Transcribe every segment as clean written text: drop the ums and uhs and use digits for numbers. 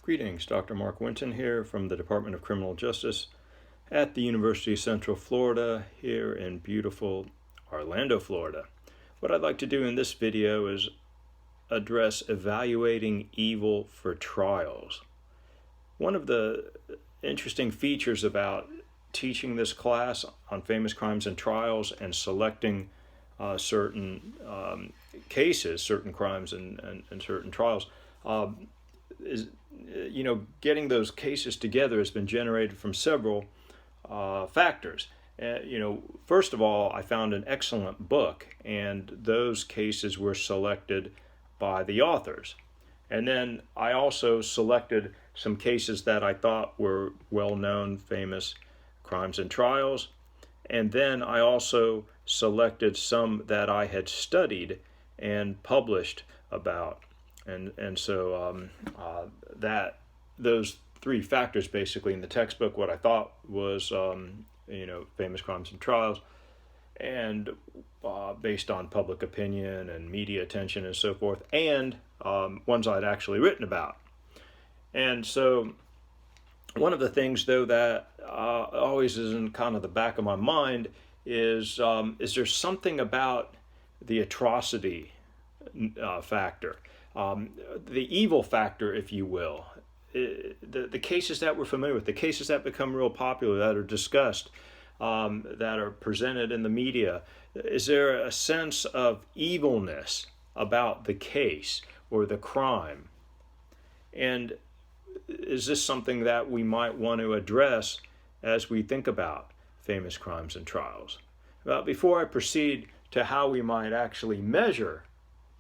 Greetings, Dr. Mark Winton here from the Department of Criminal Justice at the University of Central Florida here in beautiful Orlando, Florida. What I'd like to do in this video is address evaluating evil for trials. One of the interesting features about teaching this class on famous crimes and trials and selecting certain cases, certain crimes and certain trials, is getting those cases together has been generated from several factors. First of all, I found an excellent book, and those cases were selected by the authors. And then I also selected some cases that I thought were well-known, famous crimes and trials. And then I also selected some that I had studied and published about. And so that those three factors basically in the textbook, what I thought was famous crimes and trials, and based on public opinion and media attention and so forth, and ones I'd actually written about. And so one of the things, though, that always is in kind of the back of my mind is there something about the atrocity factor, the evil factor, if you will. The cases that we're familiar with, the cases that become real popular, that are discussed, that are presented in the media, is there a sense of evilness about the case or the crime? And is this something that we might want to address as we think about famous crimes and trials? Well, before I proceed to how we might actually measure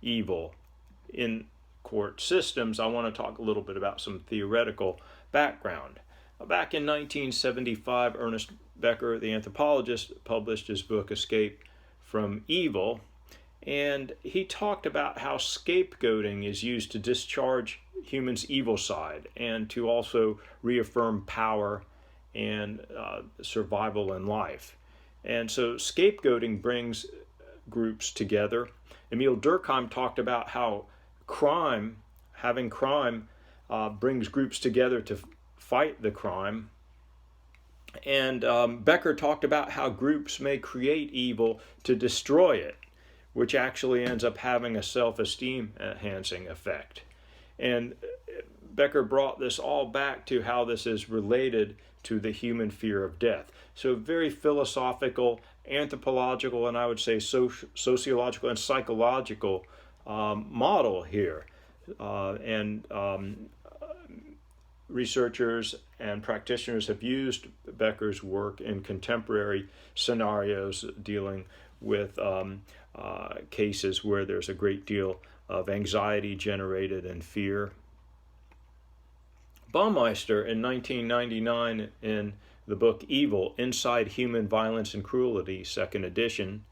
evil in court systems, I want to talk a little bit about some theoretical background. Back in 1975, Ernest Becker, the anthropologist, published his book Escape from Evil, and he talked about how scapegoating is used to discharge humans' evil side and to also reaffirm power and survival in life. And so scapegoating brings groups together. Emile Durkheim talked about how having crime brings groups together to fight the crime. And Becker talked about how groups may create evil to destroy it, which actually ends up having a self-esteem enhancing effect. And Becker brought this all back to how this is related to the human fear of death. So very philosophical, anthropological, and I would say sociological and psychological model here. And researchers and practitioners have used Becker's work in contemporary scenarios dealing with cases where there's a great deal of anxiety generated and fear. Baumeister in 1999 in the book Evil, Inside Human Violence and Cruelty, second edition,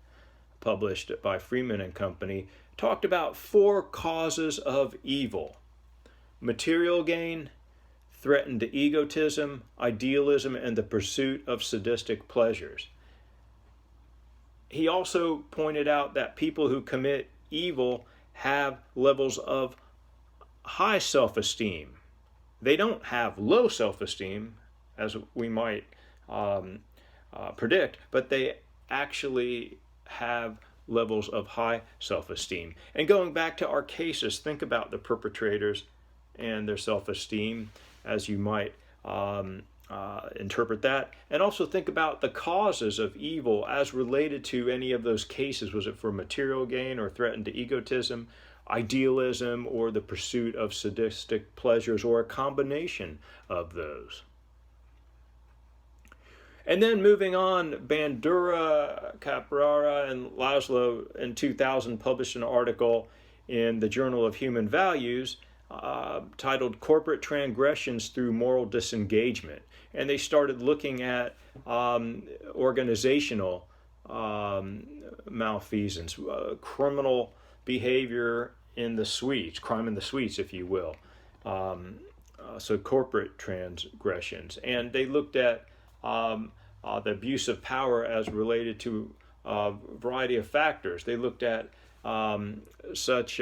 published by Freeman and Company, talked about 4 causes of evil: material gain, threatened egotism, idealism, and the pursuit of sadistic pleasures. He also pointed out that people who commit evil have levels of high self-esteem. They don't have low self-esteem, as we might predict, but they actually have levels of high self-esteem. And going back to our cases, think about the perpetrators and their self-esteem as you might interpret that. And also think about the causes of evil as related to any of those cases. Was it for material gain or threatened egotism, idealism, or the pursuit of sadistic pleasures, or a combination of those? And then moving on, Bandura, Caprara, and Laszlo in 2000 published an article in the Journal of Human Values titled Corporate Transgressions Through Moral Disengagement. And they started looking at organizational malfeasance, criminal behavior in the suites, crime in the suites, if you will. So corporate transgressions. And they looked at the abuse of power as related to a variety of factors. They looked at such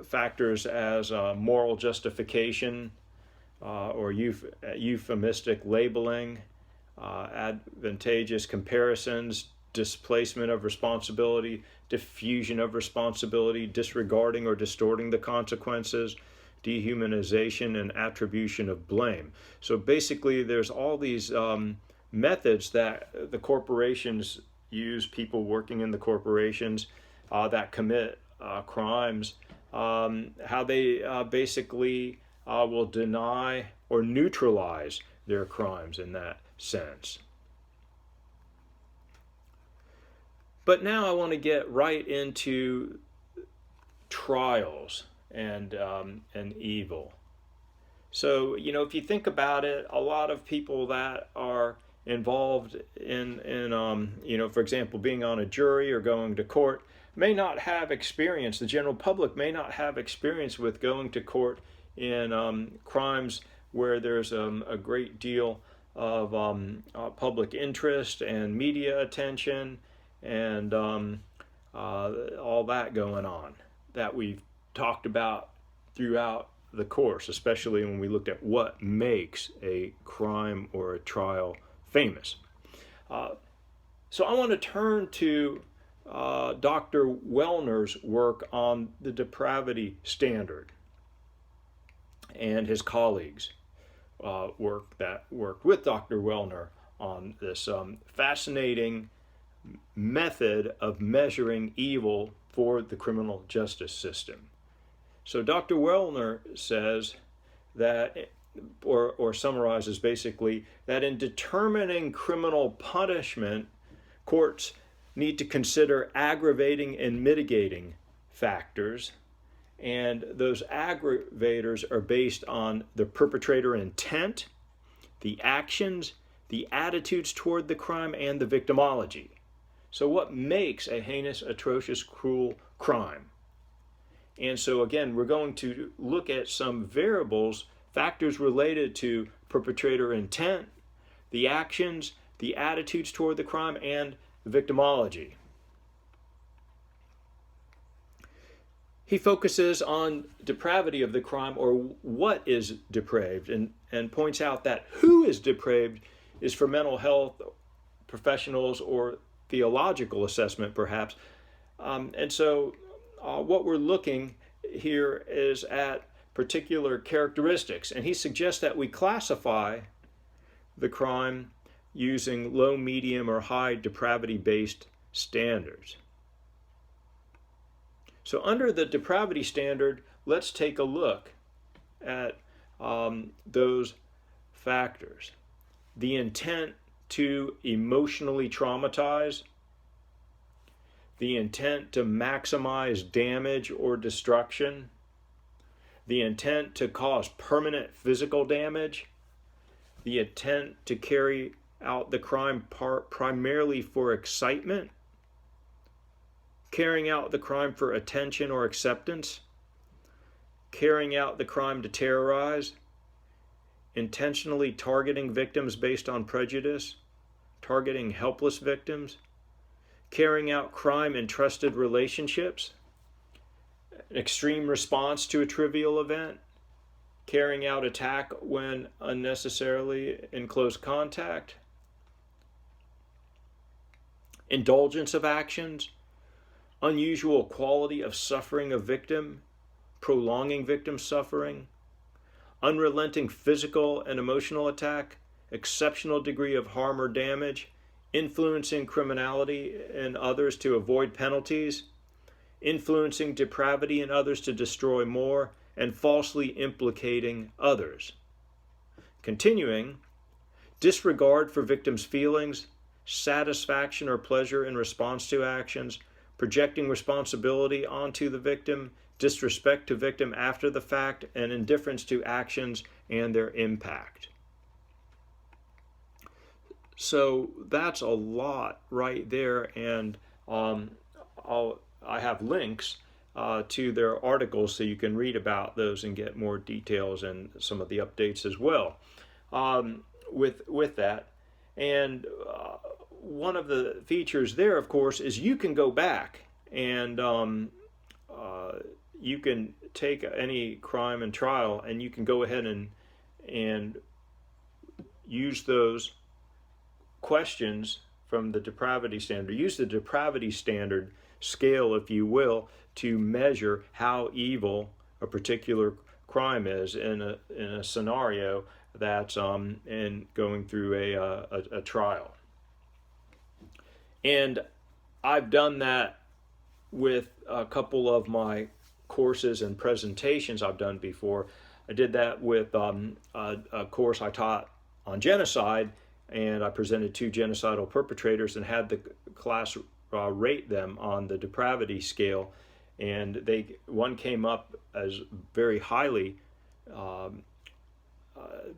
factors as moral justification, or euphemistic labeling, advantageous comparisons, displacement of responsibility, diffusion of responsibility, disregarding or distorting the consequences, dehumanization, and attribution of blame. So basically, there's all these methods that the corporations use, people working in the corporations that commit crimes, how they basically will deny or neutralize their crimes in that sense. But now I want to get right into trials and evil. So, if you think about it, a lot of people that are involved in for example, being on a jury or going to court may not have experience. The general public may not have experience with going to court in crimes where there's a great deal of public interest and media attention and all that going on that we've talked about throughout the course, especially when we looked at what makes a crime or a trial famous. So I want to turn to Dr. Wellner's work on the depravity standard and his colleagues' work that worked with Dr. Wellner on this fascinating method of measuring evil for the criminal justice system. So Dr. Wellner says that, or summarizes basically, that in determining criminal punishment, courts need to consider aggravating and mitigating factors, and those aggravators are based on the perpetrator intent, the actions, the attitudes toward the crime, and the victimology. So what makes a heinous, atrocious, cruel crime? And so again, we're going to look at some variables, factors related to perpetrator intent, the actions, the attitudes toward the crime, and the victimology. He focuses on depravity of the crime, or what is depraved, and points out that who is depraved is for mental health professionals or theological assessment, perhaps. And so what we're looking here is at particular characteristics, and he suggests that we classify the crime using low, medium, or high depravity-based standards. So under the depravity standard, let's take a look at those factors. The intent to emotionally traumatize, the intent to maximize damage or destruction, the intent to cause permanent physical damage, the intent to carry out the crime primarily for excitement, carrying out the crime for attention or acceptance, carrying out the crime to terrorize, intentionally targeting victims based on prejudice, targeting helpless victims, carrying out crime in trusted relationships, an extreme response to a trivial event, carrying out attack when unnecessarily in close contact, indulgence of actions, unusual quality of suffering of victim, prolonging victim suffering, unrelenting physical and emotional attack, exceptional degree of harm or damage, influencing criminality in others to avoid penalties, influencing depravity in others to destroy more, and falsely implicating others. Continuing, disregard for victims' feelings, satisfaction or pleasure in response to actions, projecting responsibility onto the victim, disrespect to victim after the fact, and indifference to actions and their impact. So that's a lot right there, and I have links to their articles so you can read about those and get more details and some of the updates as well with that. And one of the features there, of course, is you can go back and you can take any crime and trial and you can go ahead and use those questions from the depravity standard, use the depravity standard scale, if you will, to measure how evil a particular crime is in a scenario that's in going through a trial. And I've done that with a couple of my courses and presentations I've done before. I did that with a course I taught on genocide, and I presented 2 genocidal perpetrators and had the class rate them on the depravity scale, and one came up as very highly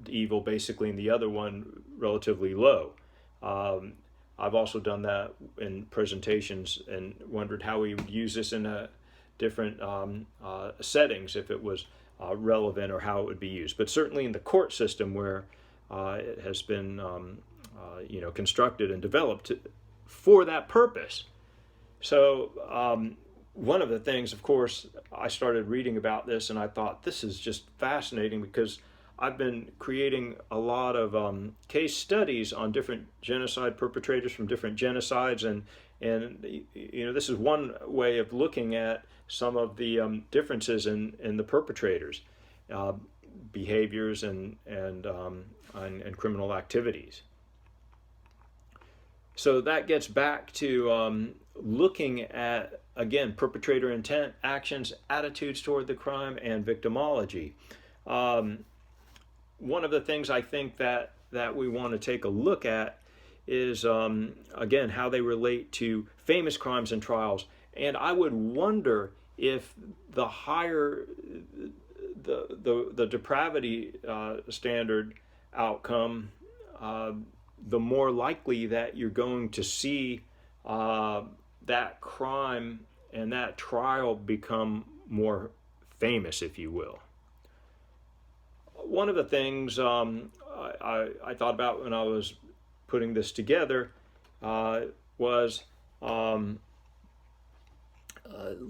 evil, basically, and the other one relatively low. I've also done that in presentations and wondered how we would use this in different settings, if it was relevant, or how it would be used. But certainly in the court system, where it has been constructed and developed for that purpose. So one of the things, of course, I started reading about this, and I thought, this is just fascinating, because I've been creating a lot of case studies on different genocide perpetrators from different genocides, and this is one way of looking at some of the differences in the perpetrators' behaviors and criminal activities. So that gets back to looking at, again, perpetrator intent, actions, attitudes toward the crime, and victimology. One of the things I think that we want to take a look at is, again, how they relate to famous crimes and trials. And I would wonder if the higher the depravity standard outcome, the more likely that you're going to see that crime and that trial become more famous, if you will. One of the things I thought about when I was putting this together was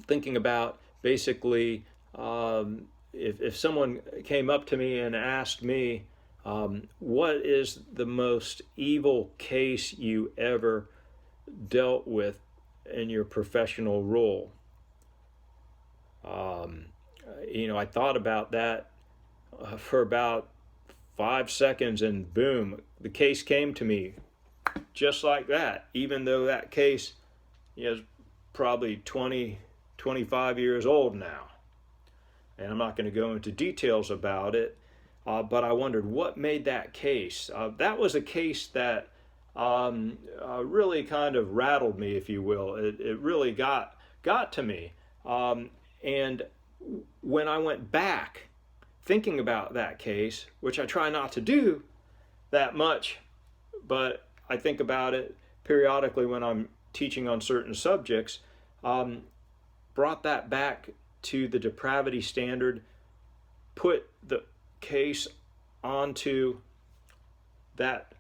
thinking about, basically, if someone came up to me and asked me, what is the most evil case you ever dealt with in your professional role? I thought about that for about 5 seconds, and boom, the case came to me just like that, even though that case is probably 20, 25 years old now. And I'm not going to go into details about it, but I wondered what made that case. That was a case that really kind of rattled me, if you will. It really got to me. And when I went back thinking about that case, which I try not to do that much, but I think about it periodically when I'm teaching on certain subjects, brought that back to the depravity standard, put the case onto that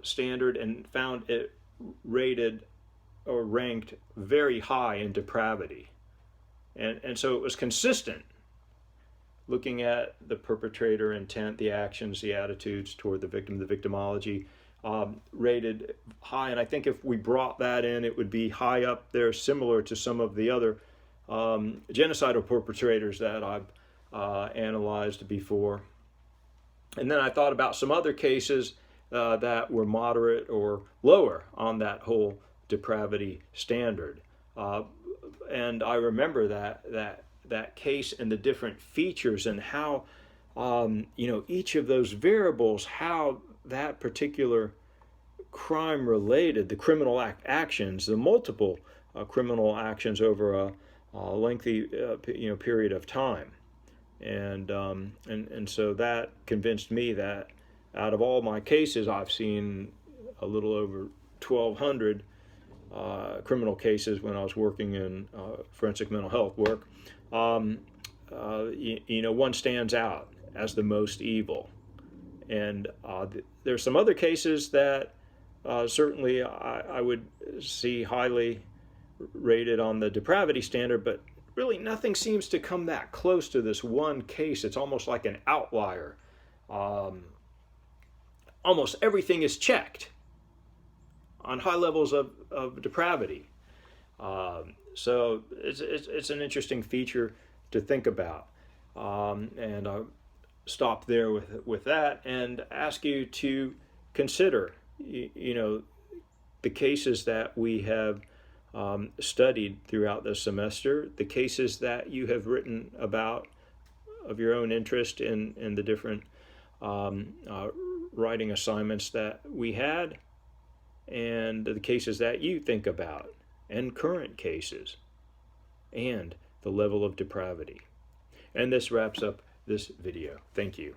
standard, and found it rated or ranked very high in depravity. And so it was consistent, looking at the perpetrator intent, the actions, the attitudes toward the victim, the victimology, rated high. And I think if we brought that in, it would be high up there, similar to some of the other genocidal perpetrators that I've analyzed before. And then I thought about some other cases that were moderate or lower on that whole depravity standard. And I remember that case and the different features, and how each of those variables, how that particular crime related, the criminal actions, the multiple criminal actions over a lengthy period of time. And so that convinced me that out of all my cases, I've seen a little over 1,200 criminal cases when I was working in forensic mental health work. One stands out as the most evil. And there's some other cases that certainly I would see highly rated on the depravity standard, but really nothing seems to come that close to this one case. It's almost like an outlier almost everything is checked on high levels of depravity. So it's an interesting feature to think about. And I'll stop there with that and ask you to consider, the cases that we have studied throughout the semester, the cases that you have written about of your own interest in the different writing assignments that we had, and the cases that you think about, and current cases, and the level of depravity. And this wraps up this video. Thank you.